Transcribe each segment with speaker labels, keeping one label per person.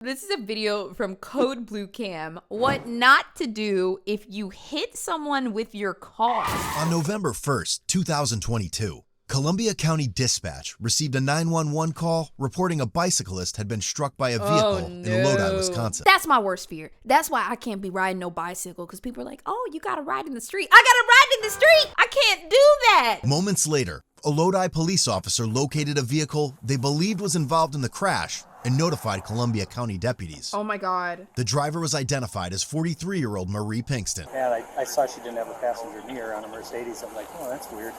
Speaker 1: This is a video from Code Blue Cam. What not to do if you hit someone with your car.
Speaker 2: On November 1st, 2022, Columbia County Dispatch received a 911 call reporting a bicyclist had been struck by a vehicle in Lodi, Wisconsin.
Speaker 1: That's my worst fear. That's why I can't be riding no bicycle, because people are like, oh, you gotta ride in the street. I gotta ride in the street. I can't do that.
Speaker 2: Moments later, a Lodi police officer located a vehicle they believed was involved in the crash and notified Columbia County deputies.
Speaker 1: Oh my God.
Speaker 2: The driver was identified as 43-year-old Marie Pinkston.
Speaker 3: Yeah, I saw she didn't have a passenger near on a Mercedes. I'm like, oh, that's weird.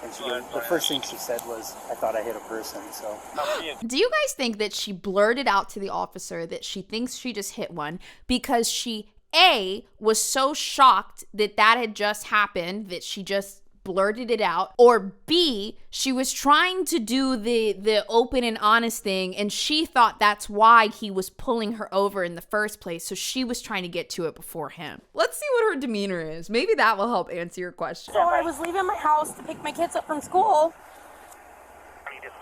Speaker 3: And the first thing she said was, I thought I hit a person, so.
Speaker 1: Do you guys think that she blurted out to the officer that she thinks she just hit one because she, A, was so shocked that that had just happened that she just blurted it out, or B, she was trying to do the open and honest thing and she thought that's why he was pulling her over in the first place, so she was trying to get to it before him? Let's see what her demeanor is. Maybe that will help answer your question.
Speaker 4: So I was leaving my house to pick my kids up from school,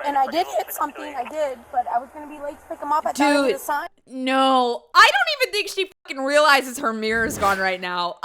Speaker 4: and I did hit something, but I was going to be late to pick them up. I thought I hit a sign.
Speaker 1: No, I don't even think she fucking realizes her mirror's gone right now.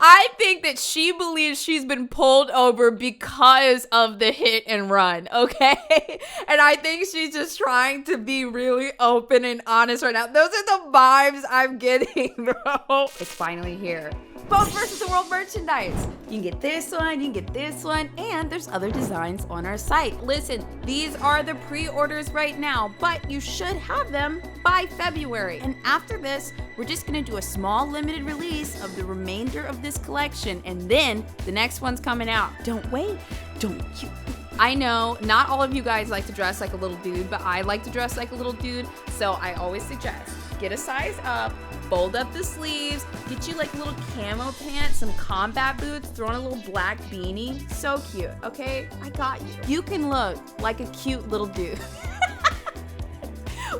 Speaker 1: I think that she believes she's been pulled over because of the hit and run, okay? And I think she's just trying to be really open and honest right now. Those are the vibes I'm getting, bro. It's finally here. BOZE versus the World merchandise. You can get this one, you can get this one, and there's other designs on our site. Listen, these are the pre-orders right now, but you should have them by February. And after this, we're just gonna do a small limited release of the remainder of this collection, and then the next one's coming out. Don't wait, don't you? I know not all of you guys like to dress like a little dude, but I like to dress like a little dude, so I always suggest get a size up, fold up the sleeves, get you like little camo pants, some combat boots, throw on a little black beanie. So cute, okay? I got you. You can look like a cute little dude.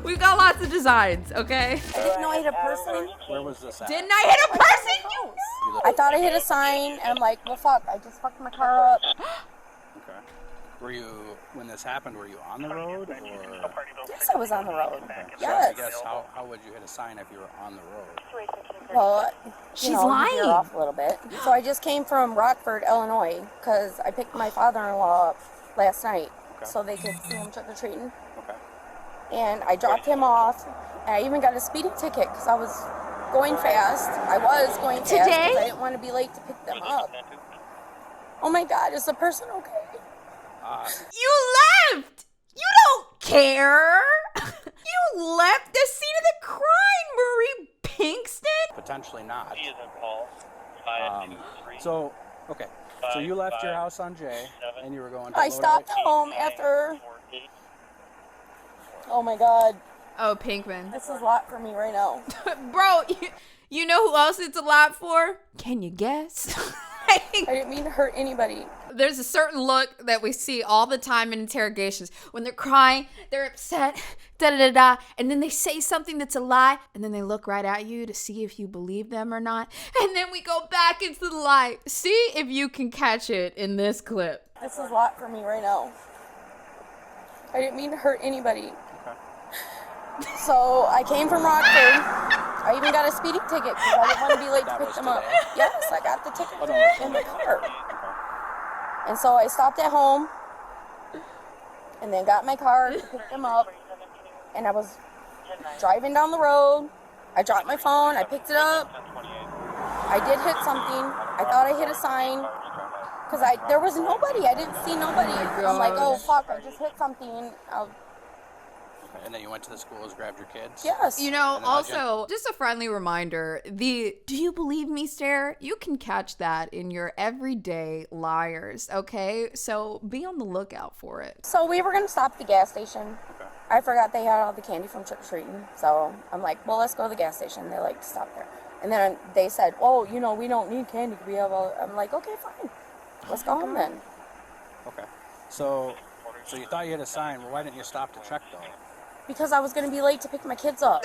Speaker 1: We've got lots of designs, okay?
Speaker 4: I didn't know I hit a person.
Speaker 3: Where was this at?
Speaker 1: Didn't I hit a person?
Speaker 4: I thought I hit a sign, and I'm like, well, fuck, I just fucked my car up.
Speaker 3: Okay. Were you, when this happened, were you on the road, or?
Speaker 4: Yes, I was on the road.
Speaker 3: So
Speaker 4: Yes.
Speaker 3: I guess, how would you hit a sign if you were on the road?
Speaker 4: Well,
Speaker 1: She's
Speaker 4: you know,
Speaker 1: lying.
Speaker 4: veer off a little bit. So I just came from Rockford, Illinois, because I picked my father-in-law up last night so they could see him trick-or-treating.
Speaker 3: Okay.
Speaker 4: And I dropped him off, and I even got a speeding ticket because I was going fast. I was going fast because I didn't want to be late to pick them up. Oh my God, is the person okay?
Speaker 1: You left! You don't care! You left the scene of the crime, Marie Pinkston!
Speaker 3: Potentially not.
Speaker 5: He is in Paul.
Speaker 3: So, okay. So you left your house on J, and you were going to
Speaker 4: I
Speaker 3: Lodi?
Speaker 4: stopped home after. Oh my God,
Speaker 1: Oh, Pinkman.
Speaker 4: this is a lot for me right now.
Speaker 1: Bro, you know who else it's a lot for? Can you guess?
Speaker 4: I didn't mean to hurt anybody.
Speaker 1: There's a certain look that we see all the time in interrogations. When they're crying, they're upset, da-da-da-da, and then they say something that's a lie, and then they look right at you to see if you believe them or not, and then we go back into the lie. See if you can catch it in this clip.
Speaker 4: This is a lot for me right now. I didn't mean to hurt anybody. So I came from Rockford. I even got a speeding ticket because I didn't want to be late to pick them up. Yes, I got the ticket in the car. And so I stopped at home and then got my car to pick them up. And I was driving down the road. I dropped my phone. I picked it up. I did hit something. I thought I hit a sign because there was nobody. I didn't see nobody. I'm like, oh, fuck, I just hit something.
Speaker 3: And then you went to the schools, grabbed your kids?
Speaker 4: Yes.
Speaker 1: You know, also, just a friendly reminder, the "do you believe me" stare, you can catch that in your everyday liars, okay? So be on the lookout for it.
Speaker 4: So we were going to stop at the gas station.
Speaker 3: Okay.
Speaker 4: I forgot they had all the candy from trick-or-treating. So I'm like, well, let's go to the gas station. They like to stop there. And then they said, oh, you know, we don't need candy. We have all. I'm like, okay, fine. Let's go home then.
Speaker 3: Okay. So you thought you had a sign. Well, why didn't you stop to check, though?
Speaker 4: Because I was going to be late to pick my kids up.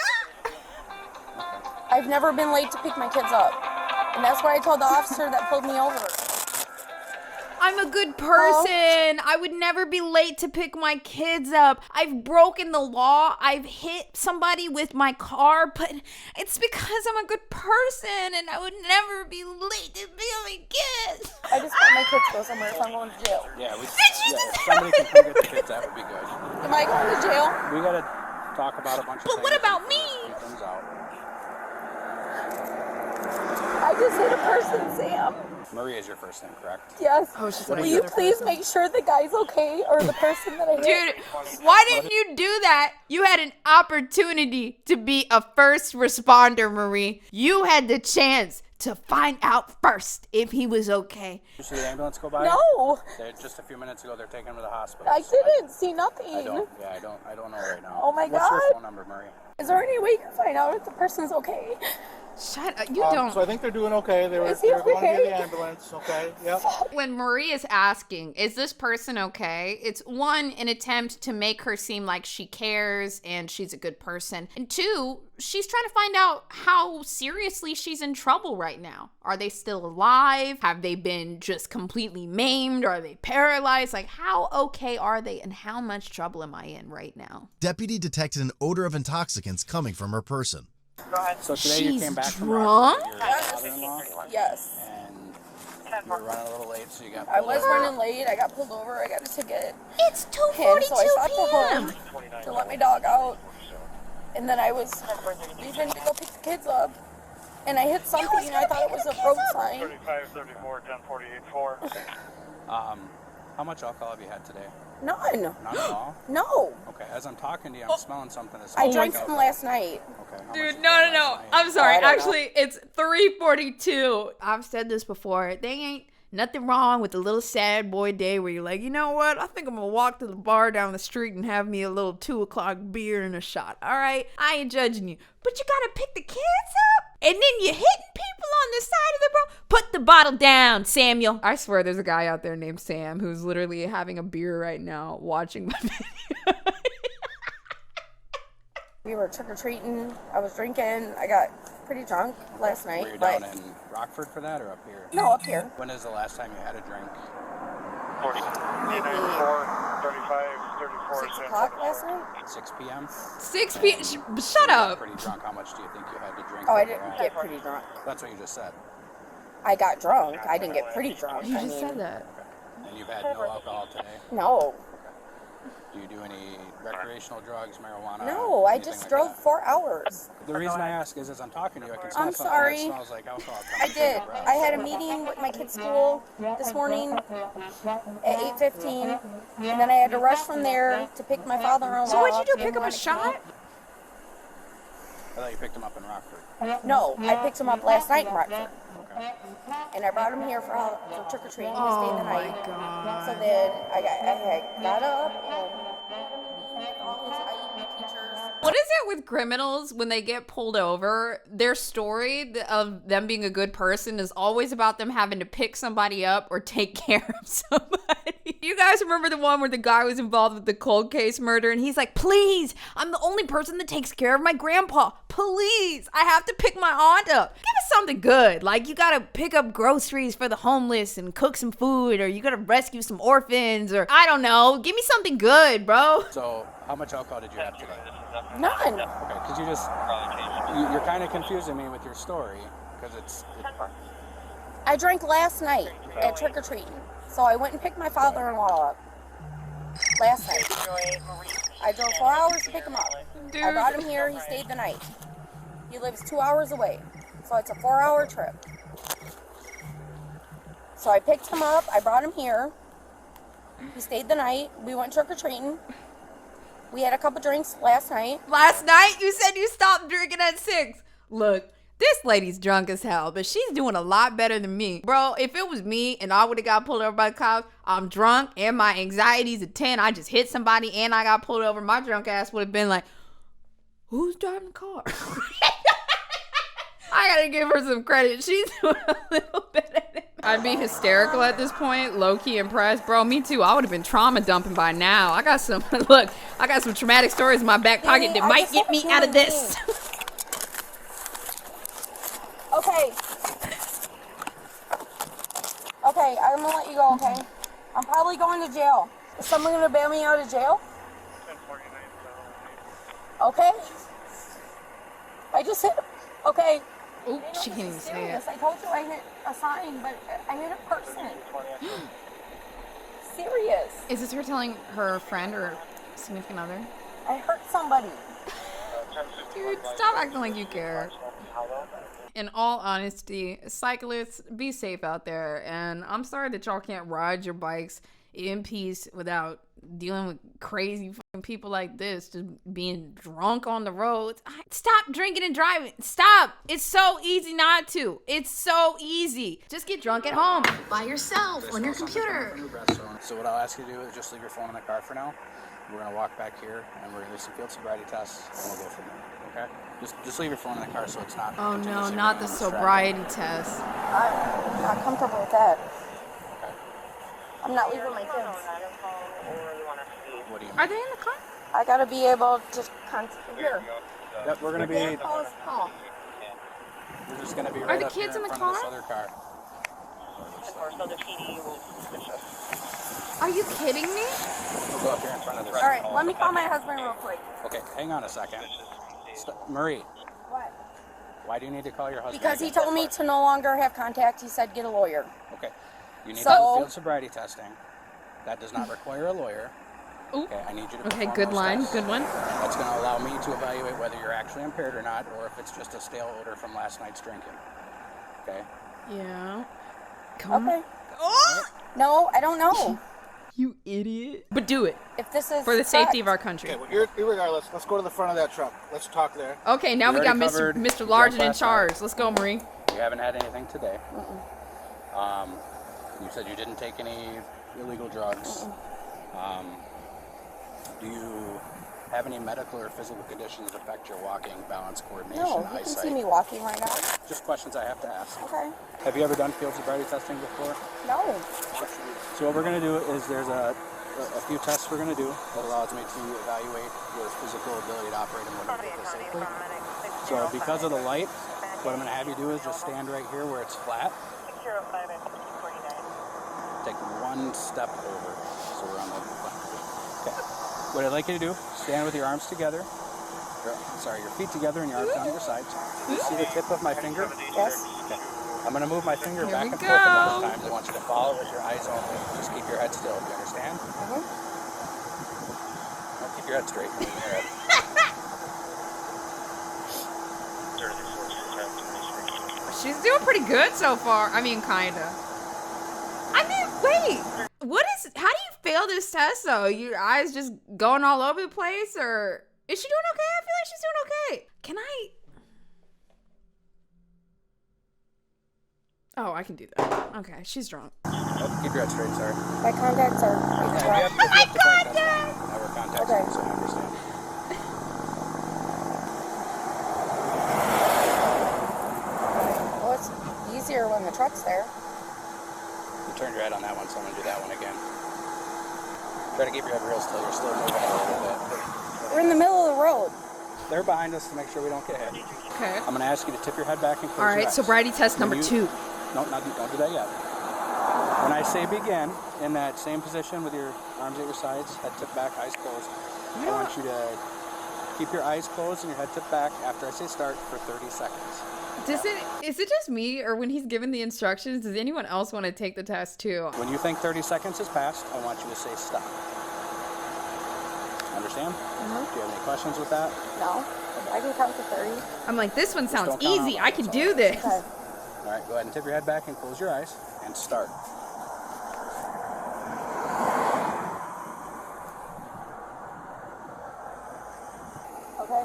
Speaker 4: I've never been late to pick my kids up. And that's what I told the officer that pulled me over.
Speaker 1: I'm a good person. I would never be late to pick my kids up. I've broken the law. I've hit somebody with my car, but it's because I'm a good person and I would never be late to pick up my kids.
Speaker 4: I just want my kids to go somewhere if I'm going to jail.
Speaker 5: Yeah, if somebody can come get the kids, that would be good.
Speaker 4: Am I going to jail?
Speaker 5: We gotta talk about a bunch of things.
Speaker 1: But what about me?
Speaker 5: Get things out.
Speaker 4: I just hit a person, Sam.
Speaker 5: Maria is your first name, correct?
Speaker 4: Yes.
Speaker 1: Oh, it's just
Speaker 4: Will you please make sure the guy's okay, or the person that I hit?
Speaker 1: Dude, why didn't you do that? You had an opportunity to be a first responder, Marie. You had the chance to find out first if he was okay.
Speaker 5: Did you see the ambulance go by?
Speaker 4: No.
Speaker 5: Just a few minutes ago, they're taking him to the hospital.
Speaker 4: I didn't see nothing.
Speaker 5: I don't know right now.
Speaker 4: Oh my
Speaker 5: What's your
Speaker 4: God.
Speaker 5: phone number, Marie?
Speaker 4: Is there any way you can find out if the person's okay?
Speaker 1: Shut up. You don't.
Speaker 6: So I think they're doing okay. They were
Speaker 4: Is he
Speaker 6: going to
Speaker 4: okay?
Speaker 6: get the ambulance. Okay. Yep.
Speaker 1: When Marie is asking, is this person okay? It's one, an attempt to make her seem like she cares and she's a good person. And two, she's trying to find out how seriously she's in trouble right now. Are they still alive? Have they been just completely maimed? Are they paralyzed? Like, how okay are they and how much trouble am I in right now?
Speaker 2: Deputy detected an odor of intoxicants coming from her person.
Speaker 5: So today you
Speaker 1: She's
Speaker 5: came back from
Speaker 1: drunk?
Speaker 5: Rockford, your father-in-law,
Speaker 4: Yes.
Speaker 5: and you were running a little late, so you got
Speaker 4: I
Speaker 5: pulled
Speaker 4: was
Speaker 5: over.
Speaker 4: running late. I got pulled over. I got a ticket.
Speaker 1: It's
Speaker 4: And
Speaker 1: 2:42
Speaker 4: so I stopped at
Speaker 1: p.m.
Speaker 4: home to let my dog out. And then I was leaving to go pick the kids up. And I hit something and I thought it was a road sign.
Speaker 7: 35, 34, 10, 48, 4.
Speaker 5: How much alcohol have you had today?
Speaker 4: None.
Speaker 5: None at all?
Speaker 4: No.
Speaker 5: Okay, as I'm talking to you, I'm smelling something that
Speaker 4: I
Speaker 5: smells
Speaker 4: drank
Speaker 5: like
Speaker 4: some
Speaker 5: alcohol.
Speaker 4: last night.
Speaker 5: Okay. how much
Speaker 1: Dude,
Speaker 5: did
Speaker 1: no,
Speaker 5: you
Speaker 1: no,
Speaker 5: have
Speaker 1: no.
Speaker 5: last night?
Speaker 1: I'm sorry.
Speaker 4: I don't know.
Speaker 1: Actually, it's 3:42. I've said this before. They ain't nothing wrong with a little sad boy day where you're like, you know what? I think I'm gonna walk to the bar down the street and have me a little 2 o'clock beer and a shot. All right, I ain't judging you, but you gotta pick the kids up, and then you're hitting people on the side of the road. Put the bottle down, Samuel. I swear, there's a guy out there named Sam who's literally having a beer right now, watching my video.
Speaker 4: We were trick-or-treating. I was drinking. I got pretty drunk last night.
Speaker 5: Were you
Speaker 4: but
Speaker 5: down in Rockford for that or up here?
Speaker 4: no, up here.
Speaker 5: When is the last time you had a drink?
Speaker 7: 40, 34, 35, 34,
Speaker 4: 6
Speaker 7: 10,
Speaker 4: o'clock
Speaker 7: 44.
Speaker 4: last night?
Speaker 5: 6 p.m.?
Speaker 1: 6 p.m. Shut up.
Speaker 5: Pretty drunk. How much do you think you had to drink?
Speaker 4: Oh, I
Speaker 5: overall?
Speaker 4: didn't get pretty drunk.
Speaker 5: That's what you just said.
Speaker 4: I got drunk. I didn't get pretty drunk.
Speaker 1: You
Speaker 4: I
Speaker 1: just
Speaker 4: mean,
Speaker 1: said that.
Speaker 5: And you've had no alcohol today?
Speaker 4: No.
Speaker 5: Do you do any recreational drugs, marijuana?
Speaker 4: No, I
Speaker 5: anything
Speaker 4: just
Speaker 5: like
Speaker 4: drove
Speaker 5: that?
Speaker 4: 4 hours.
Speaker 5: The reason I ask is as I'm talking to you, I can smell
Speaker 4: I'm
Speaker 5: something
Speaker 4: sorry.
Speaker 5: that smells like alcohol.
Speaker 4: I did. I had a meeting with my kids' school this morning at 8:15, and then I had to rush from there to pick my father-in-law.
Speaker 1: So what'd you do?
Speaker 4: and
Speaker 1: Pick up a
Speaker 4: run to
Speaker 1: shot?
Speaker 4: camp.
Speaker 5: I thought you picked him up in Rockford.
Speaker 4: No, I picked him up last night in Rockford,
Speaker 5: Okay.
Speaker 4: and I brought him here for trick-or-treating. He
Speaker 1: Oh
Speaker 4: stayed the
Speaker 1: my
Speaker 4: night.
Speaker 1: god.
Speaker 4: So then I got up and had a meeting with all his IEP teachers.
Speaker 1: What is it with criminals when they get pulled over? Their story of them being a good person is always about them having to pick somebody up or take care of somebody. You guys remember the one where the guy was involved with the cold case murder and he's like, please, I'm the only person that takes care of my grandpa. Please, I have to pick my aunt up. Give us something good. Like you gotta pick up groceries for the homeless and cook some food, or you gotta rescue some orphans, or I don't know. Give me something good, bro.
Speaker 5: So how much alcohol did you have today?
Speaker 4: None.
Speaker 5: Okay, because you're kind of confusing me with your story because it's
Speaker 4: I drank last night at trick-or-treating. So I went and picked my father-in-law up last night. I drove 4 hours to pick him up.
Speaker 1: Dude.
Speaker 4: I brought him here. He stayed the night. He lives 2 hours away. So it's a 4-hour trip. So I picked him up. I brought him here. He stayed the night. We went trick-or-treating. We had a couple drinks last night.
Speaker 1: Last night you said you stopped drinking at 6. Look, this lady's drunk as hell, but she's doing a lot better than me. Bro, if it was me and I would have got pulled over by the cops, I'm drunk and my anxiety's a 10. I just hit somebody and I got pulled over. My drunk ass would have been like, who's driving the car? I gotta give her some credit. She's doing a little better than me. I'd be hysterical at this point, low-key impressed. Bro, me too. I would have been trauma dumping by now. I got some, look, I got some traumatic stories in my back pocket that
Speaker 4: I
Speaker 1: might
Speaker 4: just
Speaker 1: get
Speaker 4: have a
Speaker 1: me out of
Speaker 4: human
Speaker 1: this.
Speaker 4: Okay. Okay, I'm gonna let you go, okay? I'm probably going to jail. Is someone going to bail me out of jail?
Speaker 7: 1049.
Speaker 4: Okay. I just hit. Okay.
Speaker 1: Oop, she can't even say it.
Speaker 4: I told you I hit a sign, but I hit a person. Serious.
Speaker 1: Is this her telling her friend or significant other?
Speaker 4: I hurt somebody.
Speaker 1: Dude, stop acting like you care. In all honesty, cyclists, be safe out there. And I'm sorry that y'all can't ride your bikes in peace without dealing with crazy fucking people like this, just being drunk on the roads. Stop drinking and driving. Stop. It's so easy not to. It's so easy. Just get drunk at home by yourself on your computer.
Speaker 5: So what I'll ask you to do is just leave your phone in the car for now. We're going to walk back here, and we're going to do some field sobriety tests, and we'll go from there, okay? Just leave your phone in the car so it's not...
Speaker 1: Oh no, not the sobriety test.
Speaker 4: I'm not comfortable with that.
Speaker 5: Okay.
Speaker 4: I'm not leaving my kids.
Speaker 5: What do you mean?
Speaker 1: Are they in the car?
Speaker 4: I gotta be able to here.
Speaker 5: Yep, we're going to be...
Speaker 4: Call.
Speaker 5: We're just going to be
Speaker 1: Are
Speaker 5: right
Speaker 1: the
Speaker 5: up here
Speaker 1: kids in the
Speaker 5: front
Speaker 1: car?
Speaker 5: of this other car.
Speaker 1: Are you kidding me?
Speaker 5: We'll go up here in front of this.
Speaker 4: All right, let me call my husband real quick.
Speaker 5: Okay, hang on a second. Marie,
Speaker 4: What?
Speaker 5: why do you need to call your husband?
Speaker 4: Because he
Speaker 5: again?
Speaker 4: told me to no longer have contact. He said get a lawyer.
Speaker 5: Okay. You need to
Speaker 4: So-
Speaker 5: do field sobriety testing. That does not require a lawyer.
Speaker 1: Ooh.
Speaker 5: Okay, I need you to
Speaker 1: Okay,
Speaker 5: perform
Speaker 1: good
Speaker 5: those
Speaker 1: line,
Speaker 5: tests.
Speaker 1: good one.
Speaker 5: That's going to allow me to evaluate whether you're actually impaired or not, or if it's just a stale odor from last night's drinking. Okay?
Speaker 1: Yeah. Come
Speaker 4: Okay.
Speaker 1: on. Oh!
Speaker 4: No, I don't know.
Speaker 1: You idiot. But do it.
Speaker 4: If this is
Speaker 1: For the safety of our country.
Speaker 6: Okay, well, irregardless, let's go to the front of that truck. Let's talk there.
Speaker 1: Okay, now
Speaker 5: We
Speaker 1: we got
Speaker 5: already
Speaker 1: Mr.
Speaker 5: covered
Speaker 1: Mr. Large and in
Speaker 5: last night.
Speaker 1: charge. Let's go, Marie.
Speaker 5: You haven't had anything today. You said you didn't take any illegal drugs. Do you have any medical or physical conditions that affect your walking, balance, coordination,
Speaker 4: No, you can
Speaker 5: eyesight?
Speaker 4: see me walking right now.
Speaker 5: Just questions I have to ask.
Speaker 4: Okay.
Speaker 5: Have you ever done field sobriety testing before?
Speaker 4: No.
Speaker 5: So what we're going to do is there's a few tests we're going to do that allows me to evaluate your physical ability to operate a motor vehicle safely. So because of the light, what I'm going to have you do is just stand right here where it's flat. Take one step over. So we're on the front. Okay. What I'd like you to do, stand with your arms together. Your feet together and your arms down your sides. You see the tip of my finger?
Speaker 4: Yes.
Speaker 5: Okay. I'm going to move my finger
Speaker 1: Here
Speaker 5: back
Speaker 1: we
Speaker 5: and forth a bunch
Speaker 1: go.
Speaker 5: of times. I want you to follow with your eyes only. Just keep your head still. Do you understand? No, keep your head straight. Move your head.
Speaker 1: She's doing pretty good so far. I mean, kinda. I mean, wait. How do you fail this test though? Your eyes just going all over the place, or is she doing okay? I feel like she's doing okay. Can I? Oh, I can do that. Okay, she's drunk.
Speaker 5: Oh, keep your head straight, sorry.
Speaker 4: My contacts are
Speaker 5: Yeah,
Speaker 4: right.
Speaker 5: if you have to blink, that's fine. Now we're contacting
Speaker 4: Okay.
Speaker 5: you, so I understand.
Speaker 4: Well, it's easier when the truck's there.
Speaker 5: You turned your head on that one, so I'm going to do that one again. Try to keep your head real still. You're still moving a little bit.
Speaker 4: We're in the middle of the road.
Speaker 5: They're behind us to make sure we don't get hit.
Speaker 1: Okay.
Speaker 5: I'm going to ask you to tip your head back and close
Speaker 1: All
Speaker 5: your
Speaker 1: right.
Speaker 5: eyes.
Speaker 1: Sobriety test number
Speaker 5: When
Speaker 1: 2.
Speaker 5: No, don't do that yet. When I say begin, in that same position with your arms at your sides, head tipped back, eyes closed, I want you to keep your eyes closed and your head tipped back after I say start for 30 seconds.
Speaker 1: Is it just me, or when he's given the instructions, does anyone else want to take the test too?
Speaker 5: When you think 30 seconds has passed, I want you to say stop. Understand?
Speaker 4: Mm-hmm.
Speaker 5: Do you have any questions with that?
Speaker 4: No. I can count to 30.
Speaker 1: I'm like, this one sounds
Speaker 5: don't count
Speaker 1: easy.
Speaker 5: out
Speaker 1: I
Speaker 5: loud,
Speaker 1: can
Speaker 5: it's
Speaker 1: do
Speaker 5: all
Speaker 1: this.
Speaker 4: Okay.
Speaker 5: All right, go ahead and tip your head back and close your eyes and start.
Speaker 4: Okay.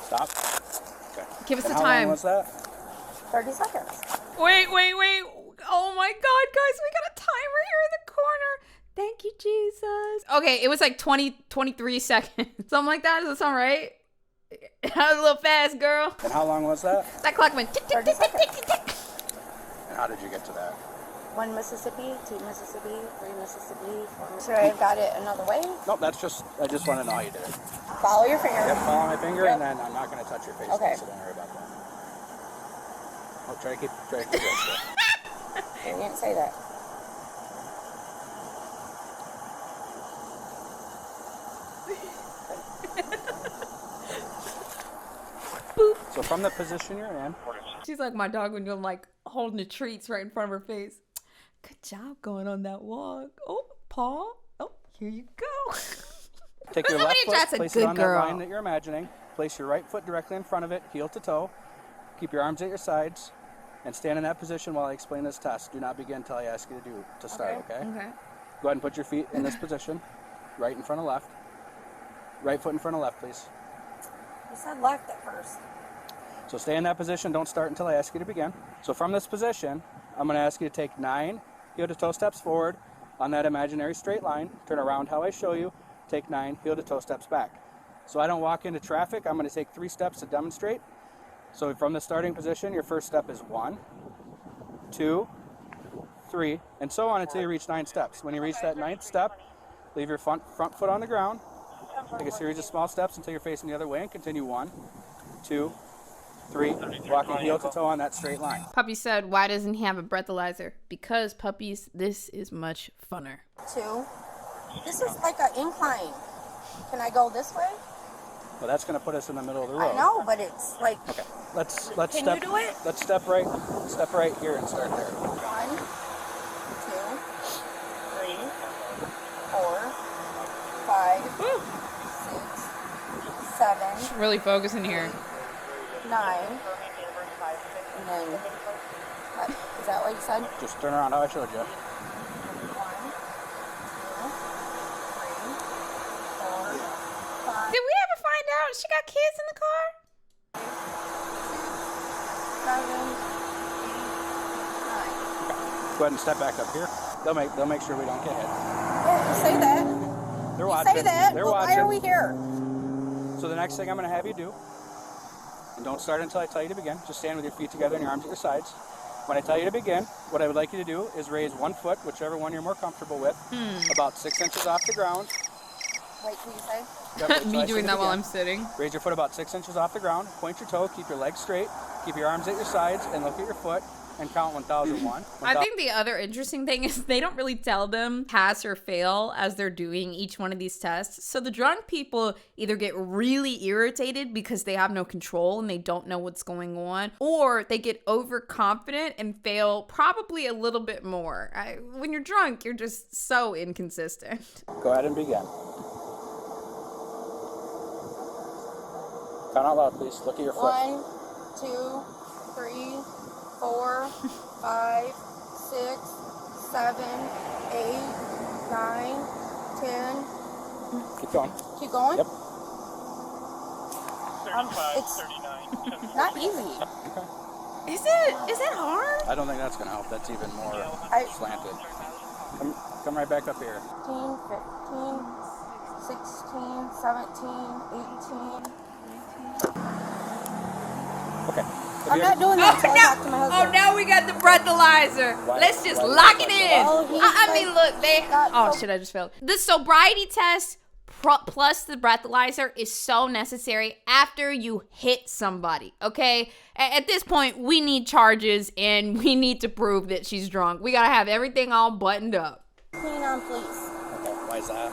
Speaker 5: Stop. Okay.
Speaker 1: Give us
Speaker 5: And
Speaker 1: the
Speaker 5: how
Speaker 1: time.
Speaker 5: long was that?
Speaker 4: 30 seconds.
Speaker 1: Wait. Oh my God, guys, we got a timer here in the corner. Thank you, Jesus. Okay, it was like 23 seconds. Something like that. Does that sound right? That was a little fast, girl.
Speaker 5: And how long was that?
Speaker 1: That clock went tick, tick,
Speaker 4: 30
Speaker 1: tick, tick, tick,
Speaker 4: seconds.
Speaker 1: tick, tick.
Speaker 5: And how did you get to that?
Speaker 4: 1 Mississippi, 2 Mississippi, 3 Mississippi, 4 Mississippi. Should I have got it another way?
Speaker 5: Nope, I just want to know how you did it.
Speaker 4: Follow your finger.
Speaker 5: Yep, follow my finger,
Speaker 4: Yep.
Speaker 5: and then I'm not going to touch your face,
Speaker 4: Okay.
Speaker 5: so don't worry about that. Oh, try to keep it still.
Speaker 4: You didn't say that.
Speaker 1: Boop.
Speaker 5: So from the position you're in,
Speaker 1: She's like my dog when you're like holding the treats right in front of her face. Good job going on that walk. Oh, paw. Oh, here you go.
Speaker 5: take your
Speaker 1: Somebody
Speaker 5: left foot,
Speaker 1: that's a
Speaker 5: place
Speaker 1: good
Speaker 5: it on
Speaker 1: girl.
Speaker 5: that line that you're imagining. Place your right foot directly in front of it, heel to toe. Keep your arms at your sides, and stand in that position while I explain this test. Do not begin until I ask you to start, okay?
Speaker 1: Okay.
Speaker 5: Go ahead and put your feet in this position, right in front of left. Right foot in front of left, please.
Speaker 4: You said left at first.
Speaker 5: So stay in that position. Don't start until I ask you to begin. So from this position, I'm going to ask you to take 9 heel to toe steps forward on that imaginary straight line. Turn around how I show you. Take 9 heel to toe steps back. So I don't walk into traffic. I'm going to take 3 steps to demonstrate. So from the starting position, your first step is 1, 2, 3, and so on until you reach 9 steps. When you reach that 9th step, leave your front foot on the ground. Take a series of small steps until you're facing the other way and continue 1, 2, 3, walking heel to toe on that straight line.
Speaker 1: Puppy said, why doesn't he have a breathalyzer? Because, puppies, this is much funner.
Speaker 4: 2. This is like an incline. Can I go this way?
Speaker 5: Well, that's going to put us in the middle of the road.
Speaker 4: I know, but it's like.
Speaker 5: Okay. Let's
Speaker 4: Can
Speaker 5: step.
Speaker 4: you do it?
Speaker 5: Let's step right here and start there.
Speaker 4: 1, 2, 3, 4, 5, 6, 7,
Speaker 1: Really focusing here.
Speaker 4: 9, and then. Is that what you said?
Speaker 5: Just turn around how I showed you.
Speaker 4: 1, 2, 3, 4, 5,
Speaker 1: Did we ever find out she got kids in the car?
Speaker 4: 7, 8, 9.
Speaker 5: Go ahead and step back up here. They'll make sure we don't get hit.
Speaker 4: Yeah, you say that.
Speaker 5: They're
Speaker 4: You
Speaker 5: watching.
Speaker 4: say that.
Speaker 5: They're
Speaker 4: But
Speaker 5: watching.
Speaker 4: why are we here?
Speaker 5: So the next thing I'm going to have you do, and don't start until I tell you to begin. Just stand with your feet together and your arms at your sides. When I tell you to begin, what I would like you to do is raise one foot, whichever one you're more comfortable with, about 6 inches off the ground.
Speaker 4: Wait till you say.
Speaker 5: Yep, wait till I
Speaker 1: Me
Speaker 5: say
Speaker 1: doing
Speaker 5: to
Speaker 1: that while
Speaker 5: begin.
Speaker 1: I'm sitting.
Speaker 5: Raise your foot about 6 inches off the ground. Point your toe. Keep your legs straight. Keep your arms at your sides and look at your foot and count 1001.
Speaker 1: I think the other interesting thing is they don't really tell them pass or fail as they're doing each one of these tests. So the drunk people either get really irritated because they have no control and they don't know what's going on, or they get overconfident and fail probably a little bit more. When you're drunk, you're just so inconsistent.
Speaker 5: Go ahead and begin. Count out loud, please. Look at your foot.
Speaker 4: 1, 2, 3, 4, 5, 6, 7, 8, 9, 10.
Speaker 5: Keep going.
Speaker 4: Keep going?
Speaker 5: Yep.
Speaker 7: 35,
Speaker 4: it's
Speaker 7: 39, 10.
Speaker 4: not easy.
Speaker 1: Is it hard?
Speaker 5: I don't think that's going to help. That's even more slanted. Come right back up here.
Speaker 4: 15, 15, 16, 17, 18.
Speaker 5: Okay.
Speaker 4: I'm not doing that until I talk to my
Speaker 1: Oh,
Speaker 4: husband.
Speaker 1: now we got the breathalyzer.
Speaker 5: Why-
Speaker 1: Let's just
Speaker 5: why-
Speaker 1: lock it in.
Speaker 4: Well, he's
Speaker 1: I mean,
Speaker 4: like-
Speaker 1: look, they.
Speaker 4: got
Speaker 1: Oh
Speaker 4: so-
Speaker 1: shit! I just failed. The sobriety test plus the breathalyzer is so necessary after you hit somebody. Okay. At this point, we need charges and we need to prove that she's drunk. We gotta have everything all buttoned up.
Speaker 4: Clean on, please.
Speaker 5: Okay. Why is that? Okay.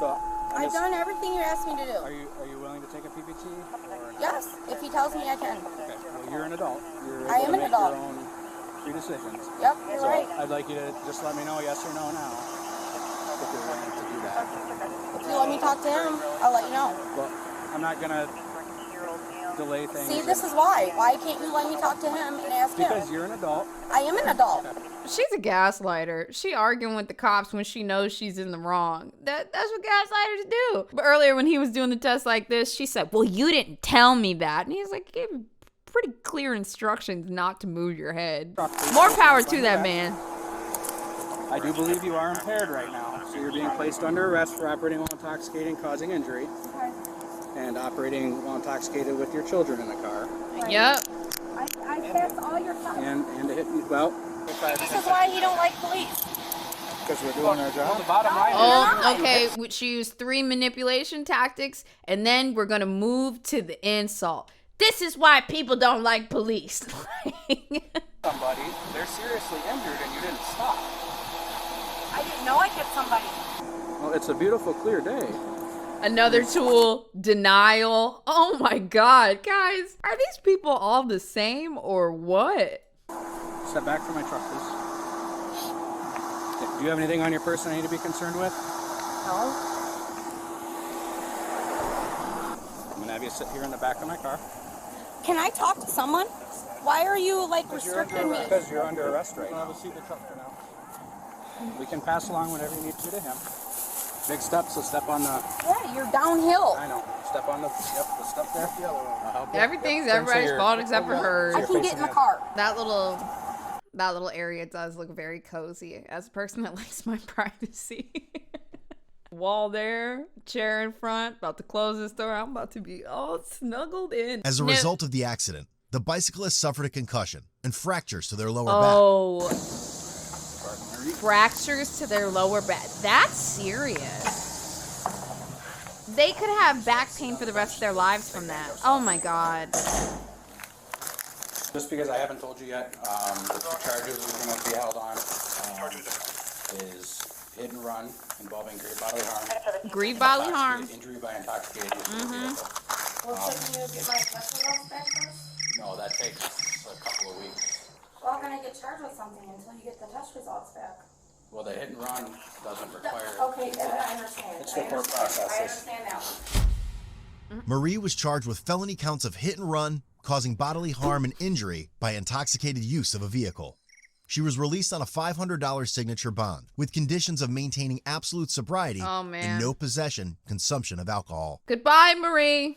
Speaker 5: So
Speaker 4: I've done everything you asked me to do.
Speaker 5: Are you willing to take a PPT? Or
Speaker 4: Yes, if he tells me I can.
Speaker 5: Okay. Well, you're an adult. You're
Speaker 4: I
Speaker 5: able
Speaker 4: am
Speaker 5: to
Speaker 4: an
Speaker 5: make
Speaker 4: adult.
Speaker 5: your own free decisions.
Speaker 4: Yep, you're
Speaker 5: So
Speaker 4: right.
Speaker 5: I'd like you to just let me know yes or no now if you're willing to do that.
Speaker 4: If you let me talk to him, I'll let you know.
Speaker 5: Well, I'm not gonna delay things.
Speaker 4: See, this is why. Why can't you let me talk to him and ask
Speaker 5: because
Speaker 4: him?
Speaker 5: you're an adult.
Speaker 4: I am an adult.
Speaker 1: She's a gaslighter. She arguing with the cops when she knows she's in the wrong. That's what gaslighters do. But earlier when he was doing the test like this, she said, well, you didn't tell me that. And he's like, gave pretty clear instructions not to move your head. More power to that man.
Speaker 5: I do believe you are impaired right now. So you're being placed under arrest for operating while intoxicated, causing injury, and operating while intoxicated with your children in the car.
Speaker 1: Yep.
Speaker 4: I passed all your stuff.
Speaker 5: And to hit me, well,
Speaker 4: This is why he don't like police.
Speaker 6: Because we're doing our job.
Speaker 5: the bottom line
Speaker 1: Oh, okay. She used 3 manipulation tactics, and then we're gonna move to the insult. This is why people don't like police.
Speaker 5: somebody, they're seriously injured and you didn't stop.
Speaker 4: I didn't know I hit somebody.
Speaker 5: Well, it's a beautiful, clear day.
Speaker 1: Another tool, denial. Oh my God, guys, are these people all the same or what?
Speaker 5: Step back from my truck, please. Okay, do you have anything on your person I need to be concerned with?
Speaker 4: No.
Speaker 5: I'm gonna have you sit here in the back of my car.
Speaker 4: Can I talk to someone? Why are you like restricting me?
Speaker 5: Because you're under arrest right now. See the truck for now. We can pass along whatever you need to him. Big steps, so step on the...
Speaker 4: Yeah, you're downhill.
Speaker 5: I know. Step on the... Yep, the step there. I'll help you.
Speaker 1: Everything's
Speaker 5: Yep.
Speaker 1: everybody's fault except for hers.
Speaker 4: I can get in the car.
Speaker 1: That little area does look very cozy as a person that likes my privacy. Wall there, chair in front, about to close this door. I'm about to be all snuggled in.
Speaker 2: As a result of the accident, the bicyclist suffered a concussion and fractures to their lower back.
Speaker 1: Oh, fractures to their lower back. That's serious. They could have back pain for the rest of their lives from that. Oh my God.
Speaker 5: Just because I haven't told you yet, the two charges we're going to be held on is hit and run involving grave bodily harm.
Speaker 1: Grieve bodily harm.
Speaker 5: Injury by intoxicated use of a vehicle.
Speaker 4: Well, can you get my test results back first?
Speaker 5: No, that takes a couple of weeks.
Speaker 4: Well, how can I get charged with something until you get the test results back?
Speaker 5: Well, the hit and run doesn't require...
Speaker 4: Okay, I understand.
Speaker 5: It's the court process.
Speaker 4: I understand that one.
Speaker 2: Marie was charged with felony counts of hit and run, causing bodily harm and injury by intoxicated use of a vehicle. She was released on a $500 signature bond with conditions of maintaining absolute sobriety
Speaker 1: Oh, man.
Speaker 2: and no possession, consumption of alcohol.
Speaker 1: Goodbye, Marie.